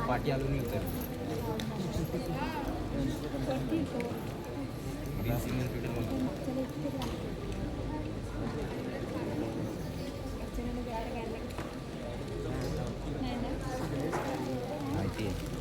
पाठी आलो नाही तर माहिती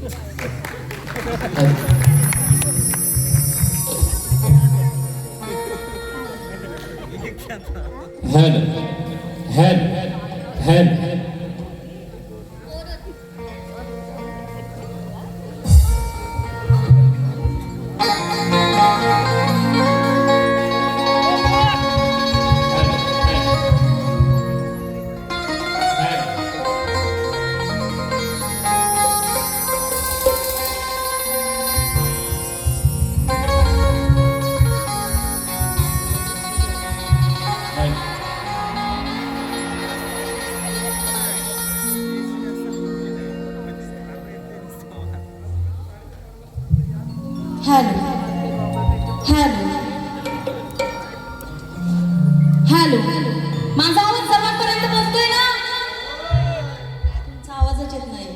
hello hello hello hello hello hello, माझा आवाज सर्वांपर्यंत पोहोचतोय ना? तुमचा आवाजच येत नाही.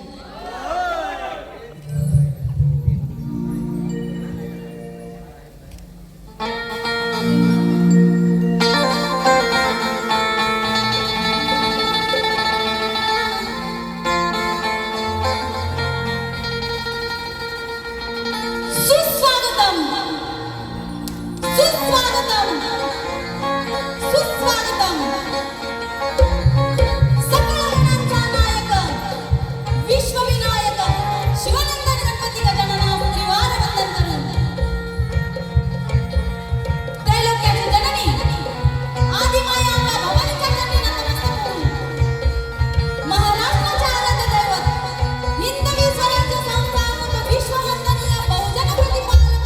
सुस्वागतम सुस्वागतम सुस्वागतम सकळ गुणांचा नायक विश्वविनायक शिवानंदन गणपती गजानना त्रिवार वंदन करून त्रैलोक्याची जननी आदिमाया अंबा भवानीच्या चरणी नतमस्तक होऊन महाराष्ट्राच्या आराध्य दैवत हिंदवी स्वराज्य संस्थापक विश्ववंदनीय बहुजन प्रतिपादक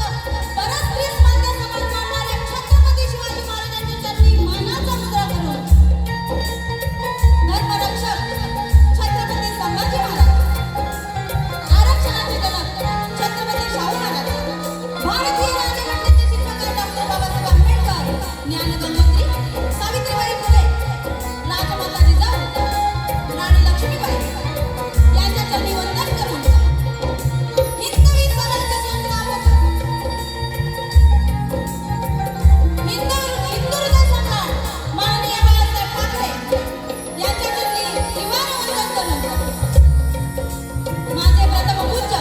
परस्त्री मान्य समाज मानणाऱ्या छत्रपती शिवाजी महाराजांच्या चरणी मानाचा मुद्रा करून धर्मरक्षक छत्रपती संभाजी महाराज, आरक्षणाचे जनक छत्रपती शाहू महाराज, भारतीय राज्यघटनेचे शिल्पकार डॉक्टर बाबासाहेब आंबेडकर, ज्ञानगंगोत्री सावित्रीबाई फुले, राजमाता जिजाऊ, राणी लक्ष्मीबाई यांच्या चरणी वंदन करून हिंदवी स्वराज्य संस्थापक हिंदुहृदय सम्राट माननीय बाळासाहेब ठाकरे यांच्या चरणी त्रिवार वंदन करून माझे प्रथमपूज्य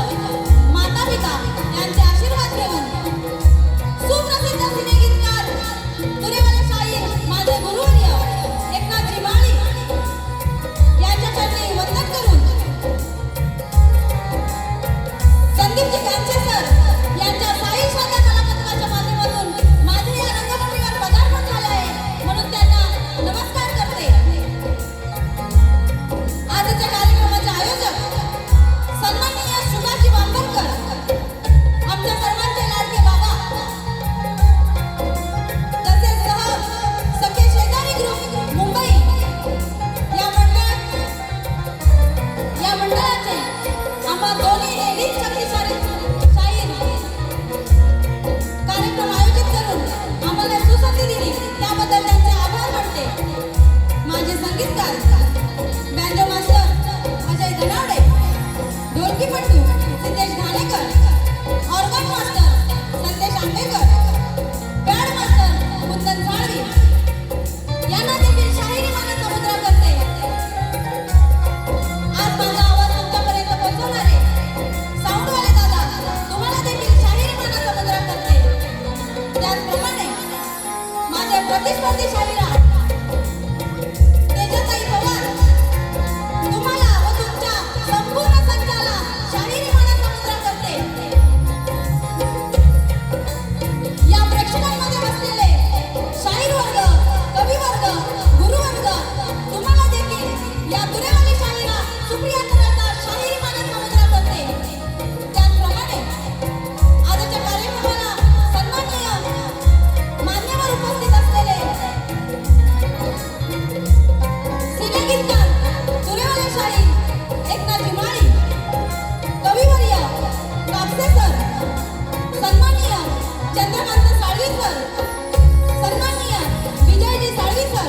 माता-पिता यांचे आशीर्वाद घेऊन सुप्रसिद्ध सिनेगीतकार तुरेवाले शाहीर माझे गुरुवर्य एकनाथजी माळी यांच्या चरणी वंदन करून संदीपजी कांचे सर यांच्या साई श्रद्धा कलापथकाच्या माध्यमातून माझे या रंगभूमीवर पदार्पण झाले आहे म्हणून त्यांना नमस्कार करते. आजच्या कार्यक्रमाचे आयोजक सन्माननीय सुभाषजी वांबरकर, आमच्या सर्वांचे लाडके बाबा, तसेच सखे शेजारी ग्रुप मुंबई या मंडळाचे आम्हा दोन्ही लेडीज शक्तिशाली शाहीर कार्यक्रम आयोजित करून आम्हाला सुसंधी दिली त्याबद्दल त्यांचे आभार मानते. माझे संगीतकार बँजो मास्टर अजय धनावडे, ढोलकीपटू Siddhesh Ghanekar, organ master Sandesh Ambekar, band master Kundan Salvi यांना देखील शाहिरी मानाचा मुद्रा करते. आज माझा आवाज तुमच्यापर्यंत पोहोचवणारे साऊंडवाले दादा तुम्हाला देखील शाहिरी मानाचा मुद्रा करते. त्याचप्रमाणे माझे प्रतिस्पर्धी शाहिरा तेजताई पवार तुम्हाला व तुमच्या संपूर्ण संचाला शाहिरी मानाचा मुद्रा करते. या प्रेक्षकांमध्ये बसलेले शाहीर वर्ग, कवी वर्ग, गुरु वर्ग तुम्हाला देखील या तुरेवाली शाहिरा सुप्रिया करांना शाहिरी मानाचा मुद्रा करते. त्याचप्रमाणे आजच्या कार्यक्रमाला सन्माननीय मान्यवर उपस्थित असलेले सिनेगीतकार तुरेवाले शाहीर एकनाथजी माळी, कविवर्य कापसे सर, सन्माननीय चंद्रकांत साळवी सर, सन्माननीय विजयजी साळवी सर,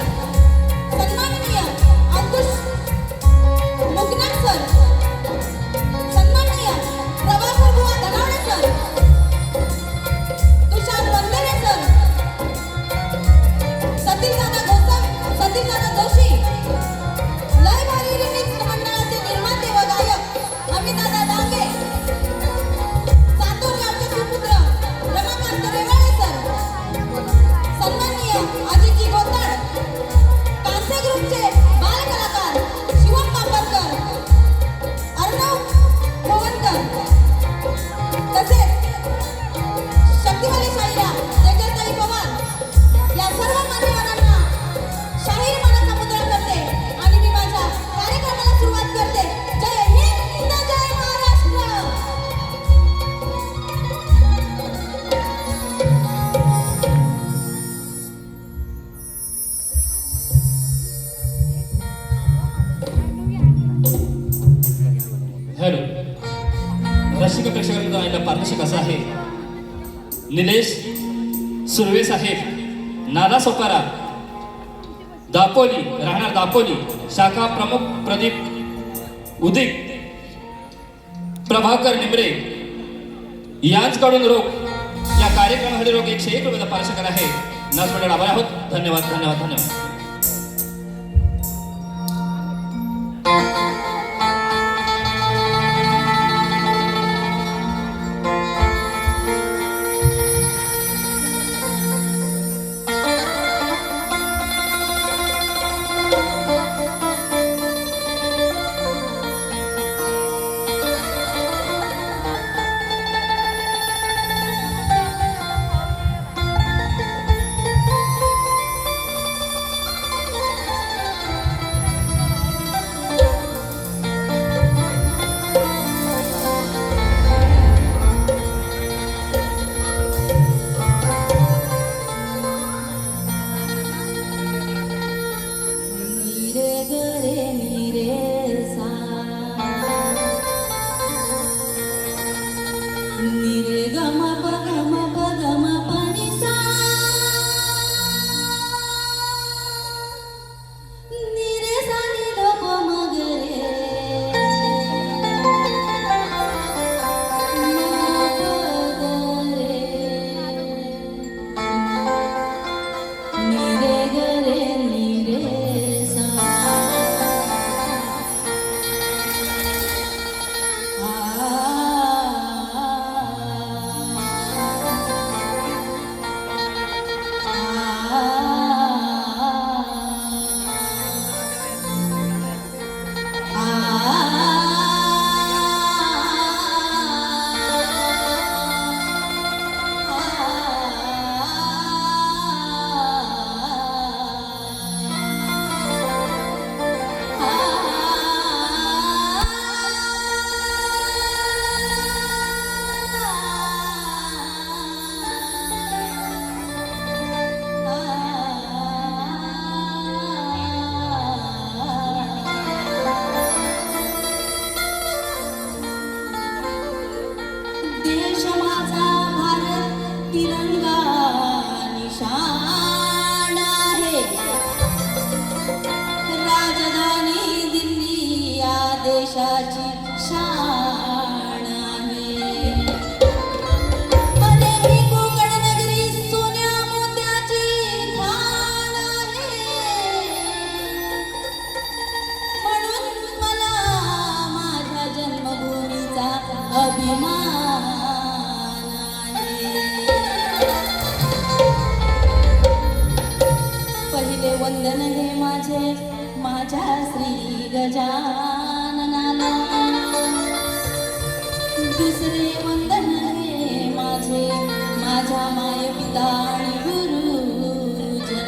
सन्माननीय अंकुश मुगनाथ सर, सन्माननीय प्रभाकर बुवा धनावडे सर, तुषार वंदरे सर, सतीशदादा जोशी, लय भारी रिमिक्स मंडळाचे निर्माते व गायक अमितदादा डांगे, रसिक प्रेक्षकांना आलेला पारितोषिक असं आहे. निलेश सुर्वे साहेब, नाना सोपारा, दापोली, राहणार दापोली, शाखा प्रमुख प्रदीप उदिक, प्रभाकर निमरे यांच्याकडून रोख या कार्यक्रमासाठी रोख 101 रुपयाचा पारितोषिक आहे. नाचपणे आभार आहोत. धन्यवाद धन्यवाद धन्यवाद. वंदन हे माझ्या श्री गजाननाला, दुसरे वंदन हे माझ्या माय पिता आणि गुरुजनाला,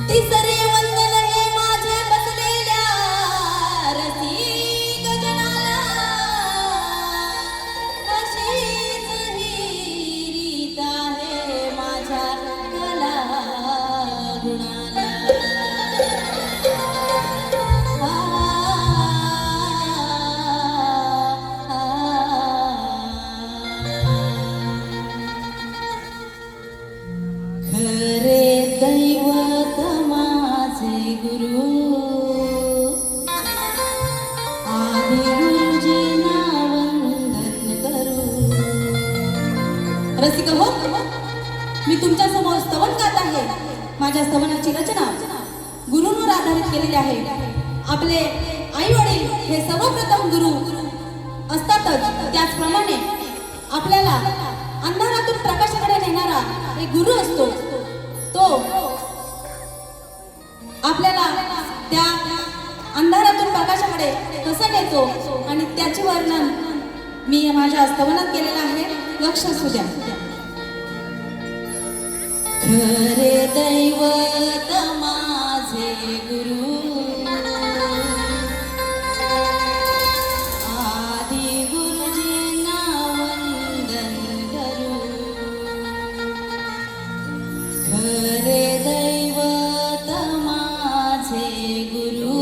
तिसरे वंदन हे माझे बसलेल्या रसिक जनाला, अशीच ही रीत आहे माझ्या खरे दैवत माझे गुरु आदि गुरुजींना वंदन करू. रसिक हो, मी तुमच्या समोर स्तवन गात आहे. माझ्या स्तवनाची रचना गुरूंवर आधारित केलेली आहे. आपले आई वडील हे सर्वप्रथम गुरु असतातच, त्याचप्रमाणे आपल्याला अंधारातून प्रकाशाकडे नेणारा एक गुरु असतो. तो आपल्याला त्या अंधारातून प्रकाशाकडे कसं नेतो आणि त्याचे वर्णन मी माझ्या स्तवनात केलेलं आहे. लक्ष असू द्या. खरे दैवत माझे गुरु आदि गुरुजींना वंदन करू. खरे दैवत माझे गुरु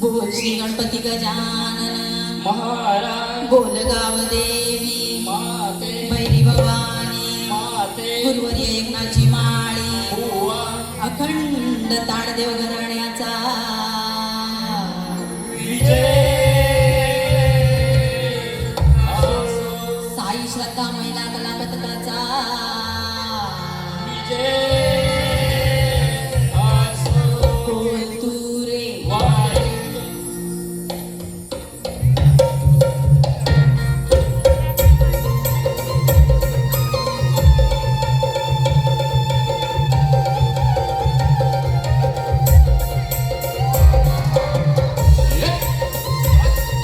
बोल श्री गणपती गजानन महाराज बोल गाव देवी माते भैरी भवानी माते गुरुवर्य एकनाथची माळी बुवा अखंड ताडदेव घराण्याचा विजय साई श्रद्धा महिला कला पथकाचा विजय बोल तू रे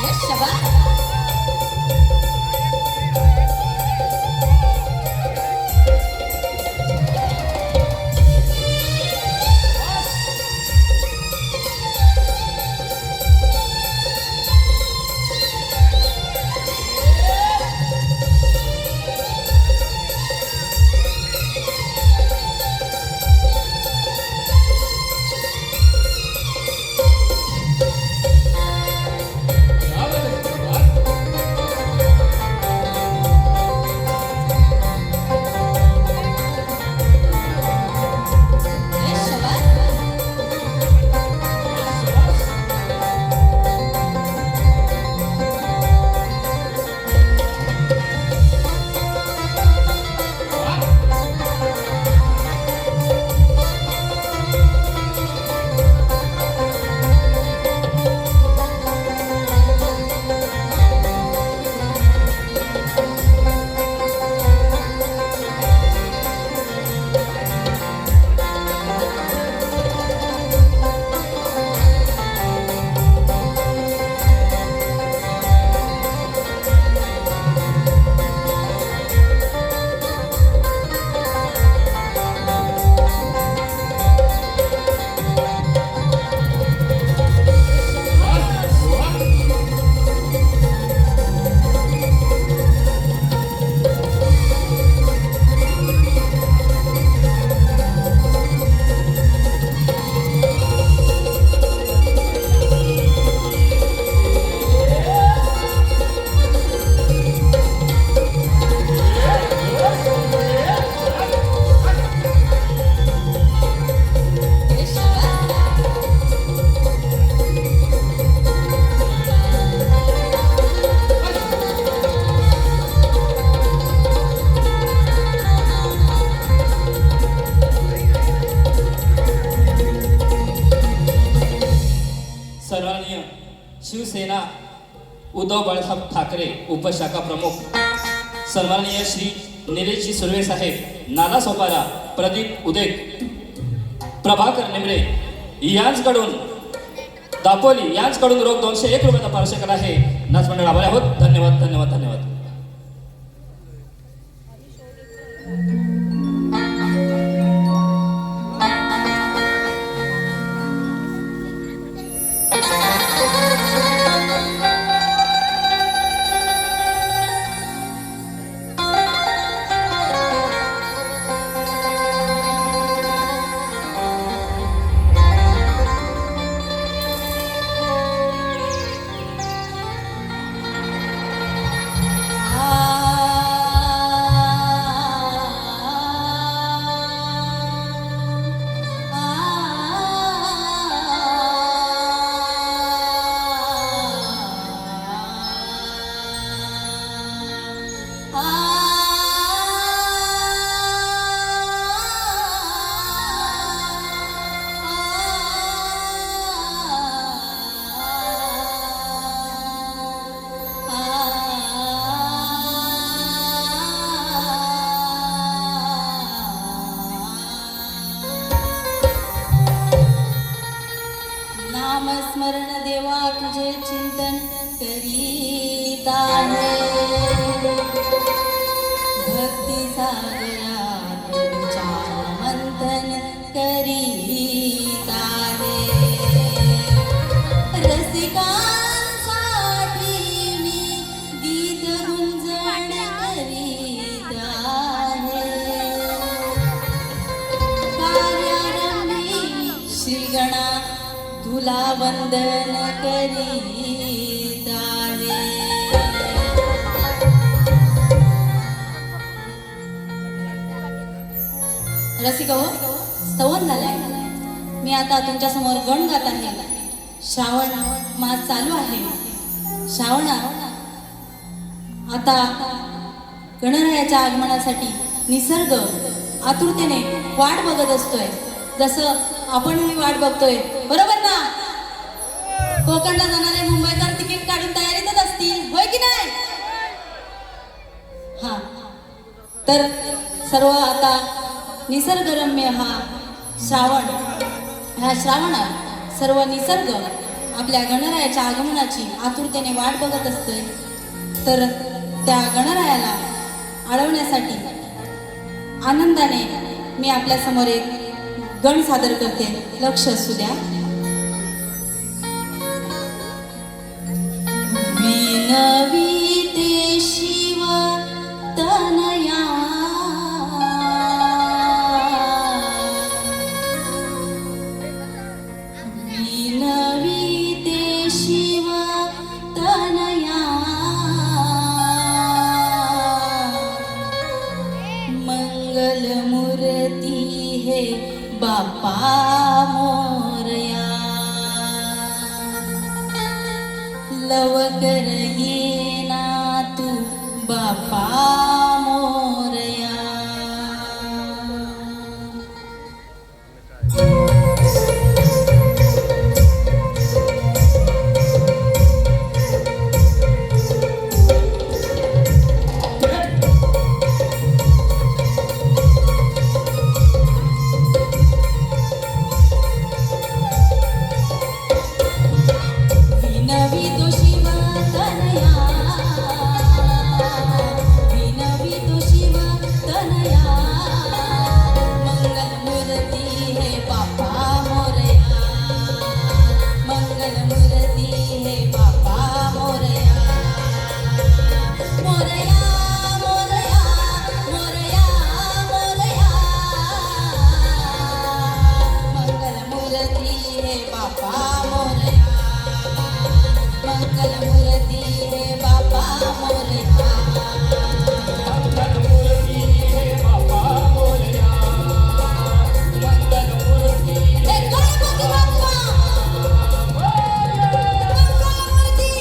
यश शबास यश शबास यश शबास सन्माननीय शिवसेना उद्धव बाळासाहेब ठाकरे उपशाखा प्रमुख सन्माननीय श्री निलेशजी सुर्वे साहेब नाना सोपारा प्रदीप उदेक प्रभाकर निमरे यांचकडून दापोली यांचकडून रोख 201 रुपयाचा पारितोषिक आहे. नाच मंडळ आभारी आहोत. धन्यवाद धन्यवाद धन्यवाद. नामस्मरण देवा तुझे चिंतन करीत आहे भक्ती सागरात विचार मंथन करीत आहे रसिकांसाठी मी गीत गुंजन करीत आहे कार्यारंभी श्रीगणा तुला वंदन करीत आहे. रसिका हो, स्तवन झालाय. मी आता तुमच्या समोर गण गात आहे. श्रावण मास चालू आहे. श्रावणात आता गणरायाच्या आगमनासाठी निसर्ग आतुरतेने वाट बघत असतोय, जसं आपणही वाट बघतोय, बरोबर ना? कोकणला जाणारे मुंबईकर तिकीट काढून तयारीतच असतील, होय की नाही? हा, तर सर्व आता निसर्गरम्य हा श्रावण, ह्या श्रावणात सर्व निसर्ग आपल्या गणरायाच्या आगमनाची आतुरतेने वाट बघत असतोय. तर त्या गणरायाला अडवण्यासाठी आनंदाने मी आपल्या समोर एक गण सादर करते. लक्ष असू द्या. विनविते शिव तनया विनविते शिव तनया मंगल मूर्ती हे बापा मोरया लवकर ये ना तू बापा मोरया. विनवितो शिव तनया विनवितो शिव तनया मंगल मूर्ती हे बापा मोरया मंगल मूर्ती हे बापा मोरया मोरया मोरया मोरया मोरया मंगल मूर्ती हे बापा मोरया मंगल मूर्ती हे बापा मोरया. मंगलमूर्ती हे बापा मोरया, मंगलमूर्ती हे गणपती बाप्पा मंगलमूर्ती.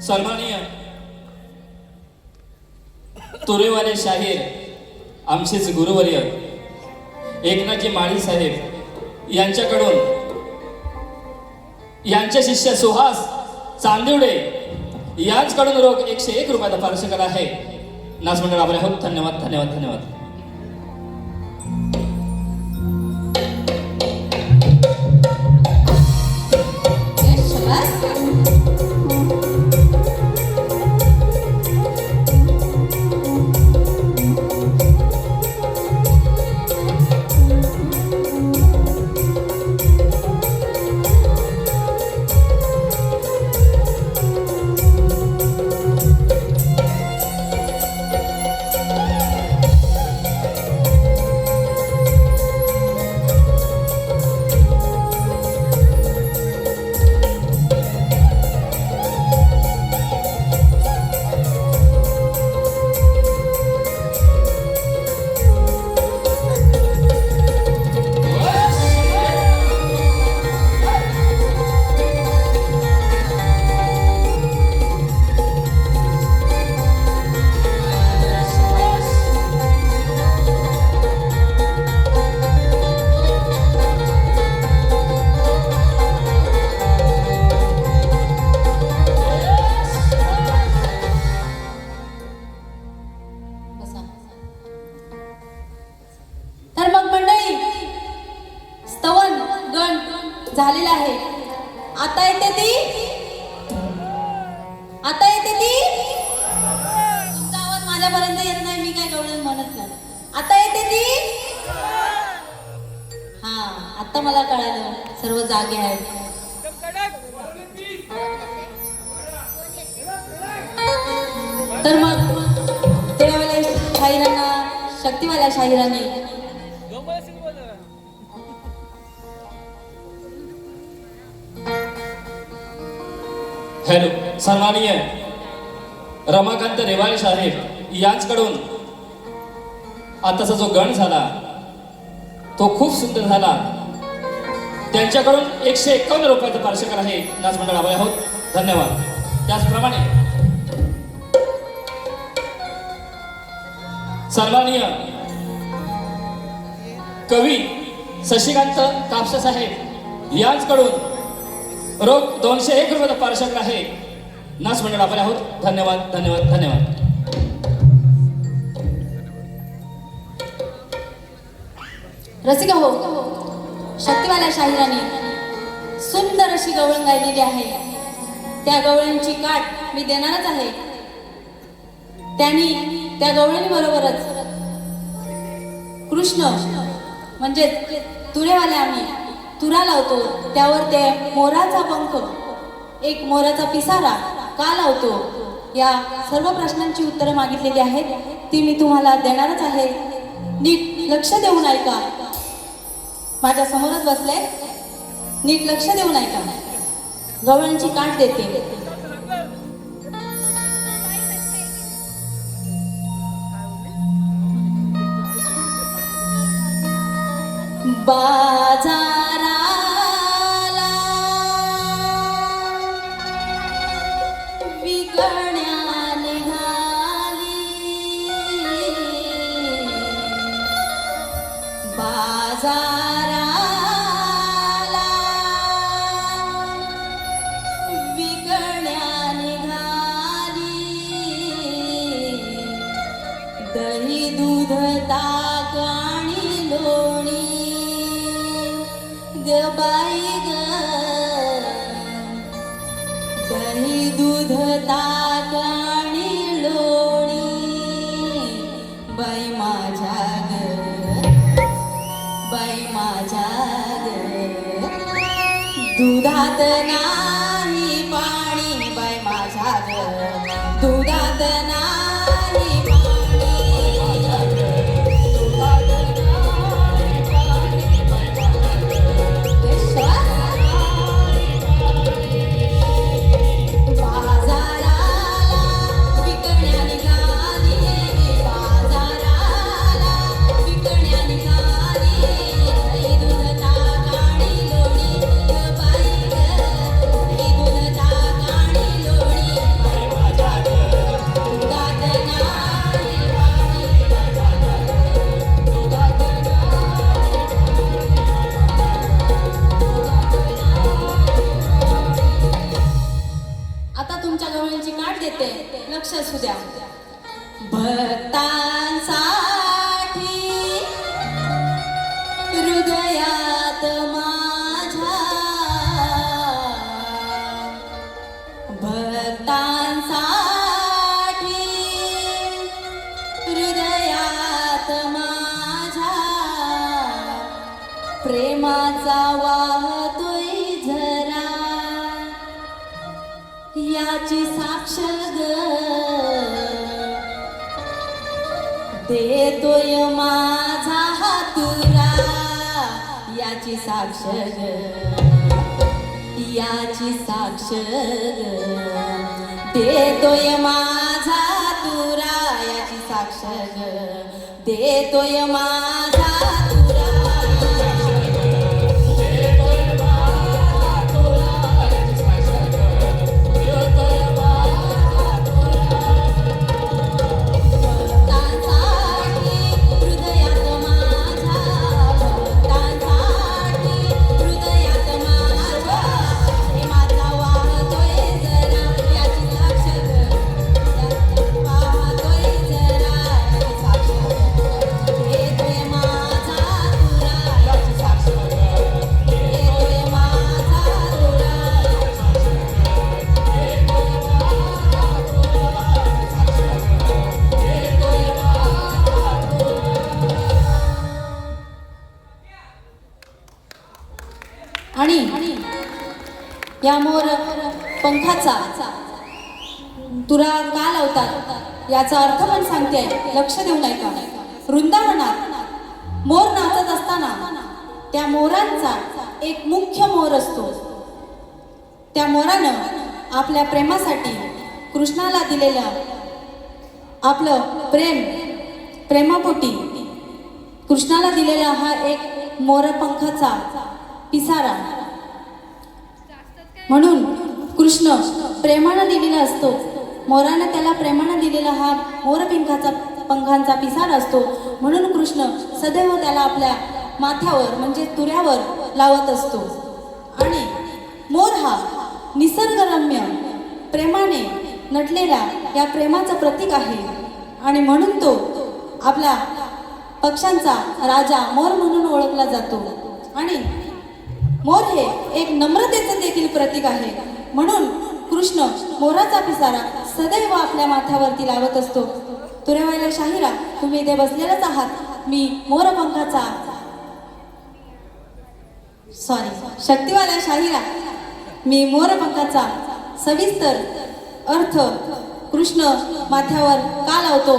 सन्माननीय तुरेवाले शाहीर आमचेच गुरुवर्य एकनाथजी माळी साहेब यांच्याकडून यांचे शिष्य सुहास चांदिवडे यांच्याकडून रोख 101 रुपयाचा पारितोषिक आहे. नाच मंडळ आपले आहोत. धन्यवाद धन्यवाद धन्यवाद. झालेला आहे. आता येते ती तुमचा आवाज माझ्यापर्यंत येत नाही. मी काय गवळण म्हणत नाही. आता येते ती हा आता मला कळालं सर्व जागे आहेत. तर मग त्यावेळेला शाहिरांना शक्तीवाल्या शाहिरांनी हॅलो सन्माननीय रमाकांत रेवाळे साहेब यांच्याकडून आताचा जो गण झाला तो खूप सुंदर झाला. त्यांच्याकडून 151 रुपयाचं पारितोषिक आहे. नाच मंडळ आभारी आहोत. धन्यवाद. त्याचप्रमाणे सन्माननीय कवी शशिकांत कापसे साहेब यांच्याकडून रोख 201 रुपयाचा पारितोषिक आहे. नाच मंडळ आभारी आहोत. धन्यवाद धन्यवाद धन्यवाद. रसिका हो, शक्तीवाल्या शाहिरांनी सुंदर अशी गवळण गायलेली आहे. त्या गवळणीची काठ मी देणारच आहे. त्यांनी त्या गवळणी बरोबरच कृष्ण म्हणजे तुरेवाले आम्ही तुरा लावतो त्यावर ते मोराचा पंख एक मोराचा पिसारा का लावतो या सर्व प्रश्नांची उत्तरं मागितलेली आहेत. ती मी तुम्हाला देणारच आहे. नीट लक्ष देऊन ऐका. माझ्या समोरच बसले. नीट लक्ष देऊन ऐका. गवळणीची काठ देते. बाजाराला विकण्या निघाली. बाजाराला विकण्या निघाली. दही दूध ताक आणि लोणी ग बाई ग. दही दूध ताक आणि लोणी बाई माझ्या ग. बाई माझ्या ग. दुधात नाही पाणी बाई माझ्या ग. दुधात नाही पाणी. असू द्या. भक्तांसाठी हृदयात माझ्या, भक्तांसाठी हृदयात माझ्या प्रेमाचा वाहतोय झरा, याची साक्ष ग देतोय माझा हातुरा, याची साक्ष ग, याची साक्ष ग देतोय माझा तुरा, याची साक्ष ग देतोय माझा तुरा. आणि या मोर पंखाचा तुरा का लावतात याचा अर्थ पण सांगते, लक्ष देऊ नाही का. वृंदावनात मोर नाचत असताना त्या मोरांचा एक मुख्य मोर असतो. त्या मोरानं आपल्या प्रेमासाठी कृष्णाला दिलेल्या आपलं प्रेमापोटी कृष्णाला दिलेला हा एक मोरपंखाचा पिसारा, म्हणून कृष्ण प्रेमानं दिलेला असतो. मोरानं त्याला प्रेमानं दिलेला हा पंखांचा पिसारा असतो, म्हणून कृष्ण सदैव त्याला आपल्या माथ्यावर म्हणजे तुऱ्यावर लावत असतो. आणि मोर हा निसर्गरम्य प्रेमाने नटलेला या प्रेमाचं प्रतीक आहे, आणि म्हणून तो आपला पक्ष्यांचा राजा मोर म्हणून ओळखला जातो. आणि मोर हे एक नम्रतेचं देखील प्रतीक आहे, म्हणून कृष्ण मोराचा पिसारा सदैव आपल्या माथ्यावरती लावत असतो. तुरेवाल्या शाहिरा, तुम्ही इथे बसलेलेच आहात. मी मोरपंखाचा शक्तिवाल्या शाहिरा, मी मोरपंखाचा सविस्तर अर्थ कृष्ण माथ्यावर का लावतो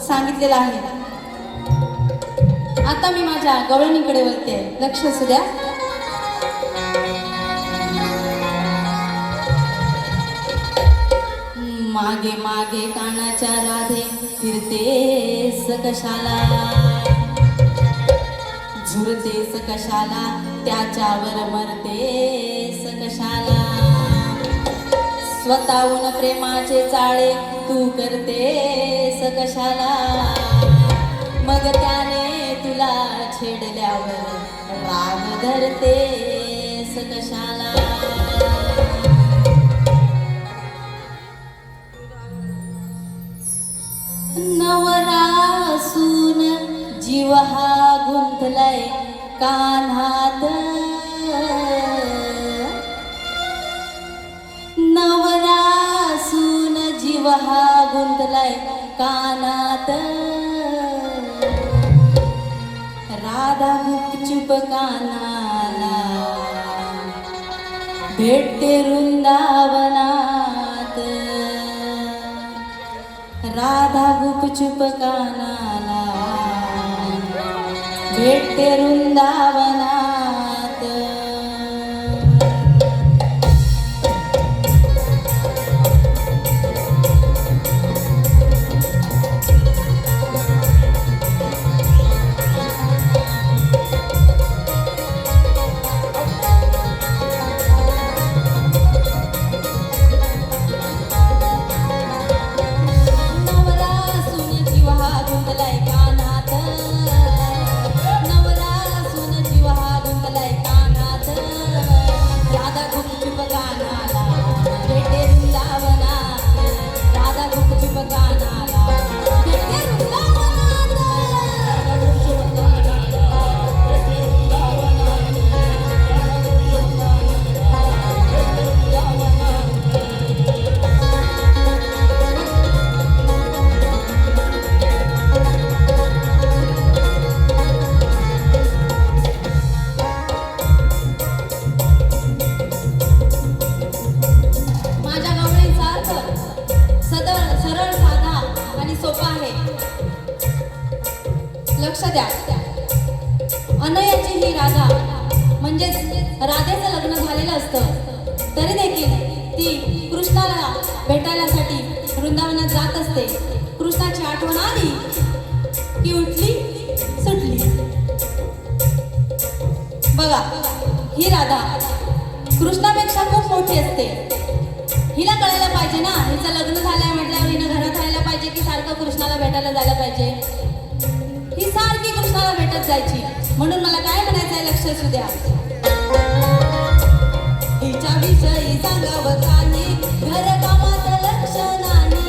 सांगितलेला आहे. आता मी माझ्या गवळणीकडे वळते, लक्ष असू द्या. मागे मागे कानाच्या राधे फिरतेस कशाला, झुरतेस कशाला, त्याच्यावर मरतेस कशाला, स्वतःहून प्रेमाचे चाळे तू करतेस कशाला, मग त्याने तुला छेडल्यावर राग धरतेस कशाला. नवरासून जीव हा गुंतलाय कान्हात, नवरासून जीव हा गुंतलाय कानात, राधा गुपचूप कानाला भेटते वृंदावनात, राधा गुपचूप कानाला भेटते वृंदावनात. नवरासून जीव हा द्या. अनयाची ही राधा म्हणजेच राधेचं लग्न झालेलं असतं तरी देखील ती कृष्णाला भेटायलासाठी वृंदावनात जात असते. कृष्णाची आठवण आली की उठली सुटली. बघा, ही राधा कृष्णापेक्षा खूप मोठी असते. हिला कळायला पाहिजे ना, हिचं लग्न झालंय म्हटल्यावर हिनं घरात राहायला पाहिजे की सारखं कृष्णाला भेटायला जायला पाहिजे. ही सारखी कृष्णाला भेटत जायची. म्हणून मला काय म्हणायचंय लक्ष असू द्या. हिच्या विषयी सांगावं काही घर कामात लक्ष नाही.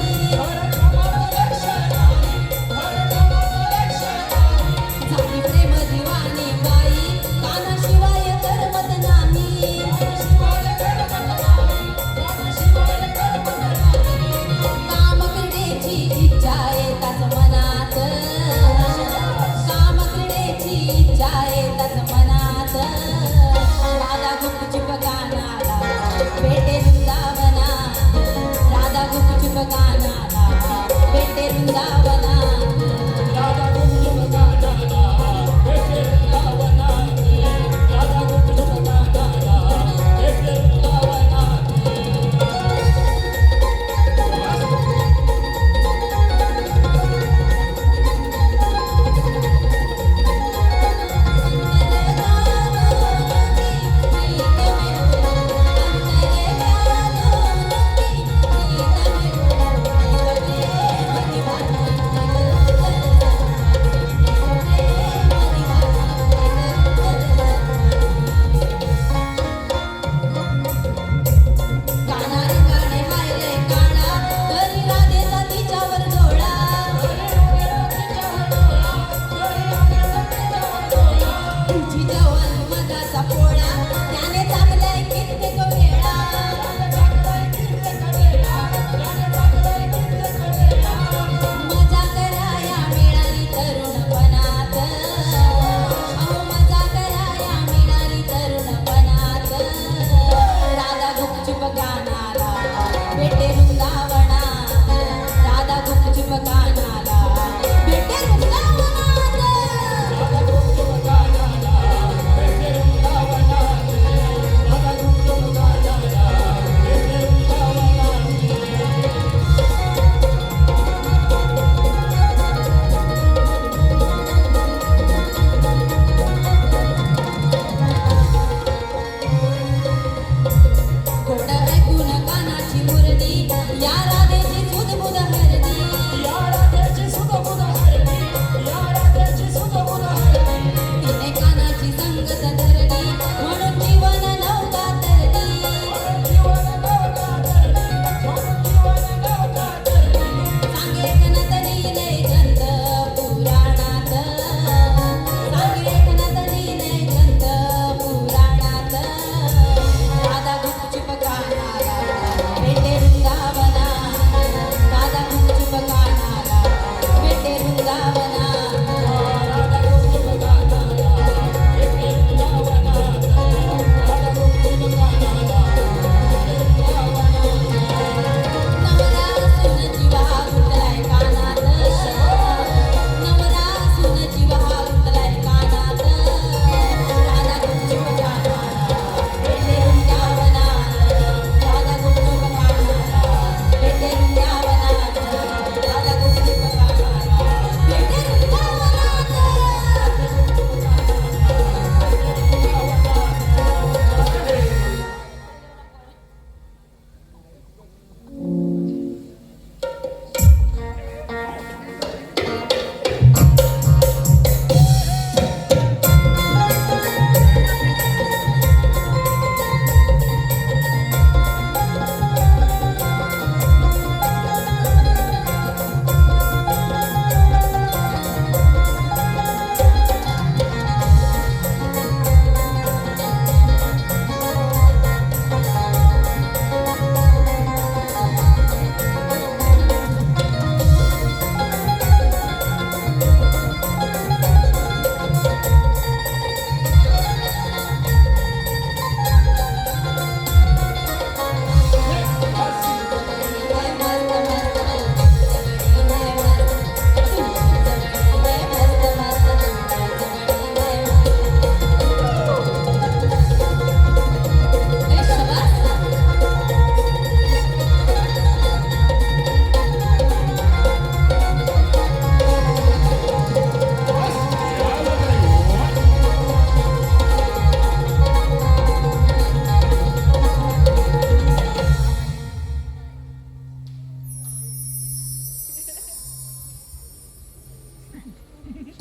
झाली प्रेम दिवाणी बाई कानाशिवाय करमत नाही. काम क्रीडेची इच्छा येताच मनात. काम क्रीडेची इच्छा येताच मनात. राधा गुपचूप गाणाला भेटे वृंदावन.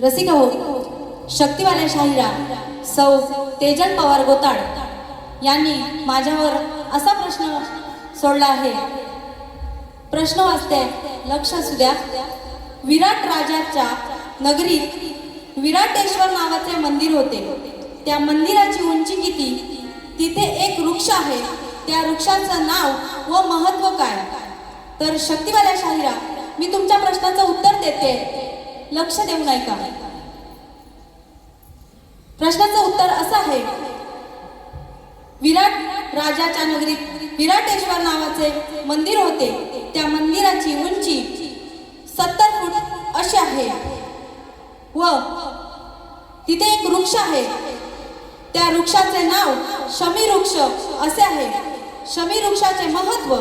रसिक हो, शक्तिवाल्या शाहिरा सौ तेजल पवार गोताड यांनी माझ्यावर असा प्रश्न सोडला आहे. प्रश्न वाचते, लक्ष असू द्या. विराट राजाच्या नगरीत विराटेश्वर नावाचे मंदिर होते. त्या मंदिराची उंची किती? तिथे एक वृक्ष आहे. त्या वृक्षाचं नाव व महत्व काय? तर शक्तिवाल्या शाहिरा, मी तुमच्या प्रश्नाचं उत्तर देते, लक्ष देऊ नाही का? प्रश्नाचं उत्तर असं आहे. विराट राजाच्या नगरीत विराटेश्वर नावाचे मंदिर होते. त्या मंदिराची उंची 70 फूट अशी आहे व तिथे एक वृक्ष आहे. त्या वृक्षाचे नाव शमी वृक्ष असे आहे. शमी वृक्षाचे महत्व,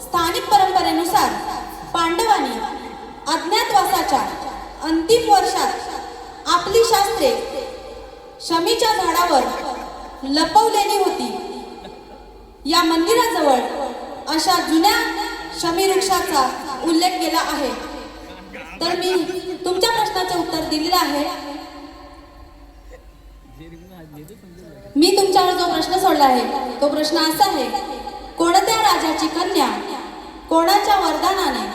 स्थानिक परंपरेनुसार पांडवांनी अज्ञातवासाच्या अंतिम वर्षात आपली शास्त्रे शमीच्या झाडावर लपवलेली होती. या मंदिराजवळ अशा जुन्या शमी वृक्षाचा उल्लेख केला आहे. तर मी तुमच्या प्रश्नाचे उत्तर दिलेलं आहे. मी तुमच्यावर जो प्रश्न सोडला आहे तो प्रश्न असा आहे. कोणत्या राजाची कन्या कोणाच्या वरदानाने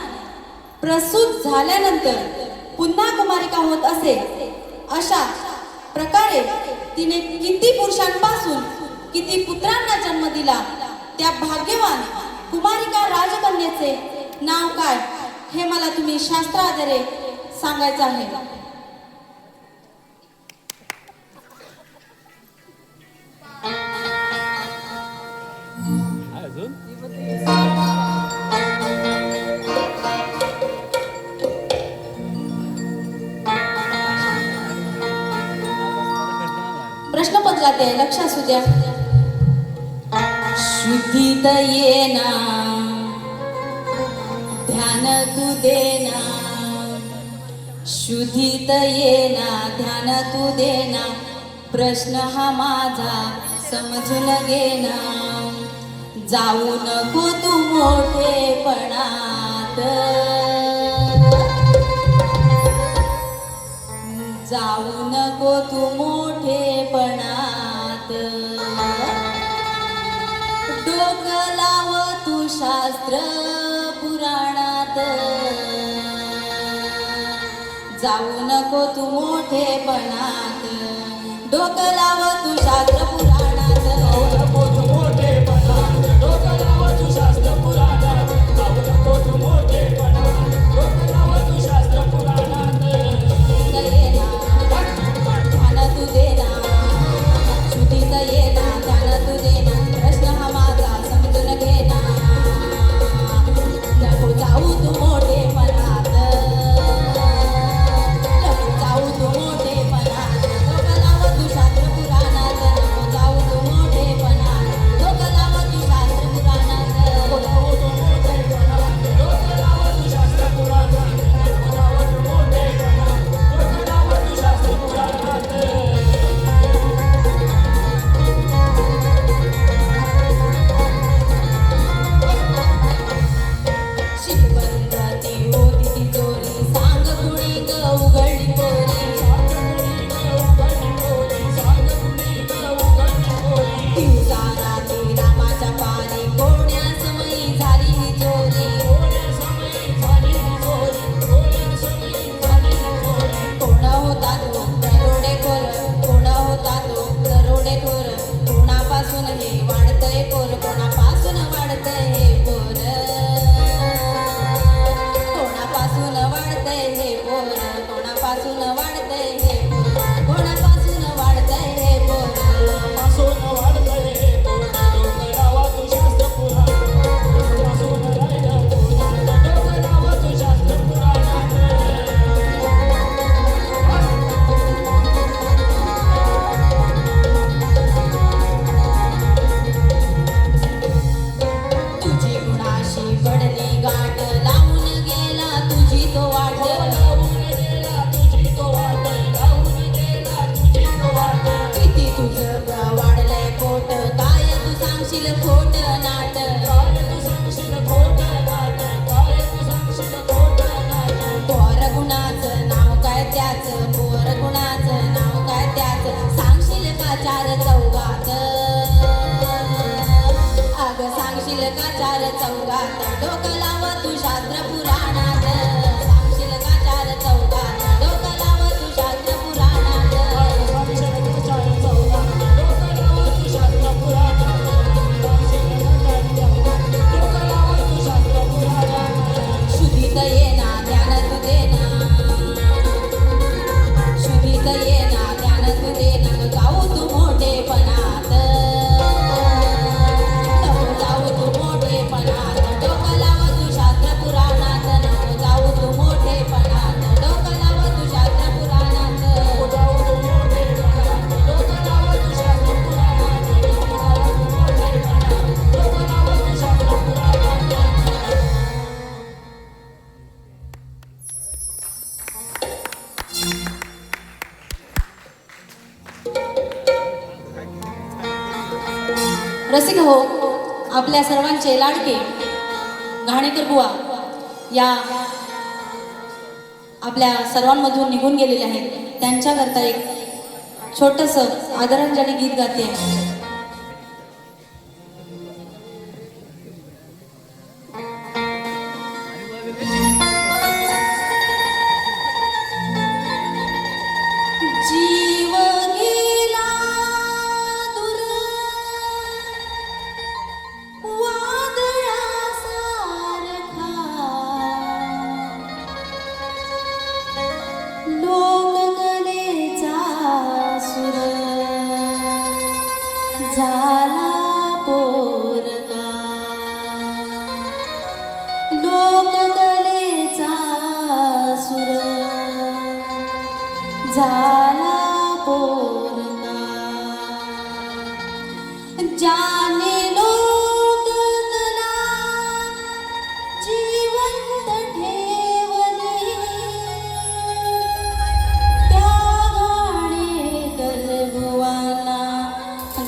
प्रसूत झाल्यानंतर पुन्हा कुमारिका होत असे, अशा प्रकारे तिने किती पुरुषांपासून किती पुत्रांना जन्म दिला? त्या भाग्यवान कुमारिका राजकन्येचे नाव काय हे मला तुम्ही शास्त्राद्वारे सांगायचं आहे. प्रश्न पत्रात आहे, लक्ष असू द्या. शुद्धीत येना ध्यान तू देना, शुद्धीत येना ध्यान तू देना, प्रश्न हा माझा समजून घेना. जाऊ नको तू मोठेपणात, जाऊ नको तू मोठेपणात, डोकं लाव तू शास्त्र पुराणात. जाऊ नको तू मोठेपणात, डोकं लाव तू शास्त्र पुराणात. जाऊ नको तू मोठेपणात, डोकं लाव तू शास्त्र पुराणात. जाऊ नको तू मोठेपणात, डोकं लाव तू शास्त्र पुराणात. ध्यान तू देना, शुद्धीत येना ध्यान तू देना, प्रश्न हा माझा समजून घेना. नको जाऊ तू मोठेपणात, नको जाऊ तू मोठेपणात, डोकं लाव तू शास्त्र पुराणात. नको जाऊ तू मोठेपणात, डोकं लाव तू शास्त्र पुराणात. नको जाऊ तू मोठेपणात, डोकं लाव तू शास्त्र पुराणात. नको जाऊ तू मोठेपणात, डोकं लाव तू शास्त्र पुराणात. शिवबंधाची होती ती चोरी, सांग कुणी ग उघडली पोरी. दिवसा रात्री रामाच्या पारी, कोण्या समयी झाली ही चोरी. कोण होता तो दरोडेखोर, कोण होता तो दरोडेखोर, कोणापासून हे वाढतंय पोर, कोणापासून वाढतंय हे पोर, कोणापासून वाढतंय हे पोर, कोणापासून वाढतंय हे पोर, कोणापासून वाढतंय हे पोर. पासून वाढतंय हे पोर, डोकं लाव तू शास्त्र पुराणात. पासून राहिलं पोर, डोकं लाव तू शास्त्र पुराणात. चौकात डोकं लाव तू शास्त्र पुराणात सांगशील का चार चौकात डोकं लाव तू शास्त्र पुराणात शुद्धीत येना ज्ञान तू देना शुद्धीत येना ज्ञान तू देना जाऊ तू मोठेपणात नको जाऊ तू मोठेपणात डोकं लाव तू शास्त्र पुराणात नको जाऊ तू मोठेपणात डोकं लाव तू शास्त्र पुराणात रसिक हो, आपल्या सर्वांचे लाडके घाणेकर बुवा या आपल्या सर्वांमधून निघून गेलेले आहेत. त्यांच्याकरता एक छोटंसं आदरांजली गीत गाते. जीव गेला दूर वादळासारखा लोककलेचा सुर झाला पोरका लोककलेचा सुर झाला पोरका जाने लोककला जिवंत ठेवली त्या घाणेकर बुवांना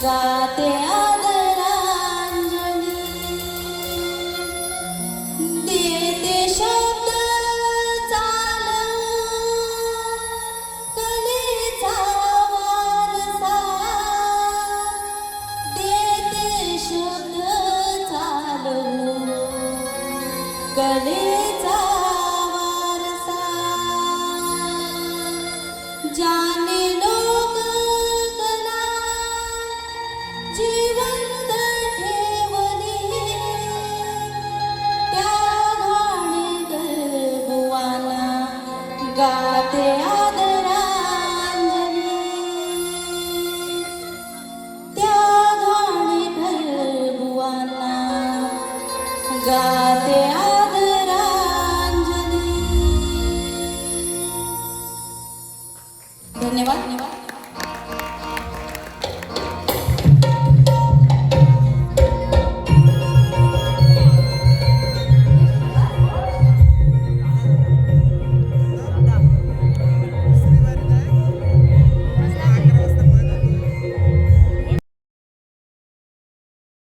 गाते आदरांजली देते शब्द चालवून कलेचा वारसा देते शब्द चालवून कलेचा वारसा जाने लोक कला जिवंत ठेवली त्या घाणेकर बुवांना गाते आदरांजली त्या घाणेकर बुवांना गाते आदरांजली. धन्यवाद.